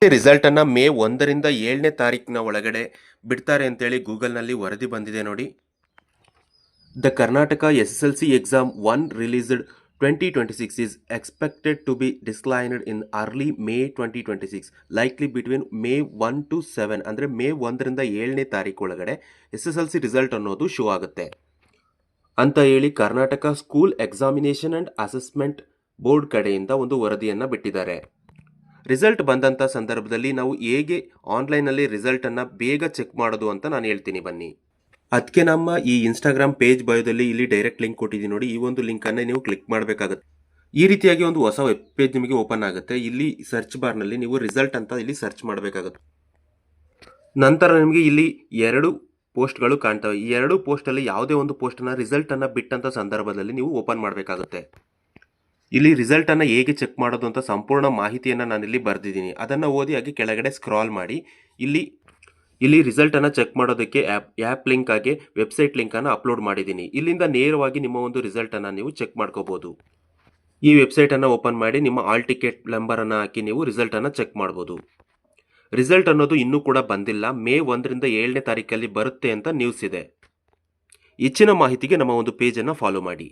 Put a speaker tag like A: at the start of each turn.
A: Result ಅನ್ನ ಮೇ 1ರಿಂದ 7ನೇ ತಾರೀಕಿನ ಒಳಗಡೆ ಬಿಡ್ತಾರೆ ಅಂತೇಳಿ ಗೂಗಲ್ನಲ್ಲಿ ವರದಿ ಬಂದಿದೆ ನೋಡಿ. The Karnataka SSLC exam 1 released 2026 is expected to be declined in early May 2026, likely between May 1 to 7. ಅಂದರೆ ಮೇ 1ರಿಂದ 7ನೇ ತಾರೀಕು ಒಳಗಡೆ SSLC ರಿಸಲ್ಟ್ ಅನ್ನೋದು ಶೋ ಆಗುತ್ತೆ ಅಂತ ಹೇಳಿ Karnataka school examination and assessment board ಕಡೆಯಿಂದ ಒಂದು ವರದಿಯನ್ನು ಬಿಟ್ಟಿದ್ದಾರೆ. ರಿಸಲ್ಟ್ ಬಂದಂಥ ಸಂದರ್ಭದಲ್ಲಿ ನಾವು ಹೇಗೆ ಆನ್ಲೈನಲ್ಲಿ ರಿಸಲ್ಟನ್ನು ಬೇಗ ಚೆಕ್ ಮಾಡೋದು ಅಂತ ನಾನು ಹೇಳ್ತೀನಿ ಬನ್ನಿ. ಅದಕ್ಕೆ ನಮ್ಮ ಈ ಇನ್ಸ್ಟಾಗ್ರಾಮ್ ಪೇಜ್ ಬಯೋದಲ್ಲಿ ಇಲ್ಲಿ ಡೈರೆಕ್ಟ್ ಲಿಂಕ್ ಕೊಟ್ಟಿದ್ದೀನಿ ನೋಡಿ. ಈ ಒಂದು ಲಿಂಕನ್ನು ನೀವು ಕ್ಲಿಕ್ ಮಾಡಬೇಕಾಗುತ್ತೆ. ಈ ರೀತಿಯಾಗಿ ಒಂದು ಹೊಸ ವೆಬ್ ಪೇಜ್ ನಿಮಗೆ ಓಪನ್ ಆಗುತ್ತೆ. ಇಲ್ಲಿ ಸರ್ಚ್ ಬಾರ್ನಲ್ಲಿ ನೀವು ರಿಸಲ್ಟ್ ಅಂತ ಇಲ್ಲಿ ಸರ್ಚ್ ಮಾಡಬೇಕಾಗುತ್ತೆ. ನಂತರ ನಿಮಗೆ ಇಲ್ಲಿ 2 ಪೋಸ್ಟ್ಗಳು ಕಾಣ್ತವೆ. ಈ 2 ಪೋಸ್ಟಲ್ಲಿ ಯಾವುದೇ ಒಂದು ಪೋಸ್ಟನ್ನು ರಿಸಲ್ಟನ್ನು ಬಿಟ್ಟಂಥ ಸಂದರ್ಭದಲ್ಲಿ ನೀವು ಓಪನ್ ಮಾಡಬೇಕಾಗುತ್ತೆ. ಇಲ್ಲಿ ರಿಸಲ್ಟನ್ನು ಹೇಗೆ ಚೆಕ್ ಮಾಡೋದು ಅಂತ ಸಂಪೂರ್ಣ ಮಾಹಿತಿಯನ್ನು ನಾನಿಲ್ಲಿ ಬರೆದಿದ್ದೀನಿ. ಅದನ್ನು ಓದಿ ಹಾಗೆ ಕೆಳಗಡೆ ಸ್ಕ್ರಾಲ್ ಮಾಡಿ ಇಲ್ಲಿ ರಿಸಲ್ಟನ್ನು ಚೆಕ್ ಮಾಡೋದಕ್ಕೆ ಆ್ಯಪ್ ಲಿಂಕ್ ಆಗಿ ವೆಬ್ಸೈಟ್ ಲಿಂಕನ್ನು ಅಪ್ಲೋಡ್ ಮಾಡಿದ್ದೀನಿ. ಇಲ್ಲಿಂದ ನೇರವಾಗಿ ನಿಮ್ಮ ಒಂದು ರಿಸಲ್ಟನ್ನು ನೀವು ಚೆಕ್ ಮಾಡ್ಕೋಬೋದು. ಈ ವೆಬ್ಸೈಟನ್ನು ಓಪನ್ ಮಾಡಿ ನಿಮ್ಮ ಆಲ್ ಟಿಕೆಟ್ ನಂಬರನ್ನು ಹಾಕಿ ನೀವು ರಿಸಲ್ಟನ್ನು ಚೆಕ್ ಮಾಡ್ಬೋದು. ರಿಸಲ್ಟ್ ಅನ್ನೋದು ಇನ್ನೂ ಕೂಡ ಬಂದಿಲ್ಲ. ಮೇ 1ರಿಂದ 7ನೇ ತಾರೀಕಲ್ಲಿ ಬರುತ್ತೆ ಅಂತ ನ್ಯೂಸ್ ಇದೆ. ಹೆಚ್ಚಿನ ಮಾಹಿತಿಗೆ ನಮ್ಮ ಒಂದು ಪೇಜನ್ನು ಫಾಲೋ ಮಾಡಿ.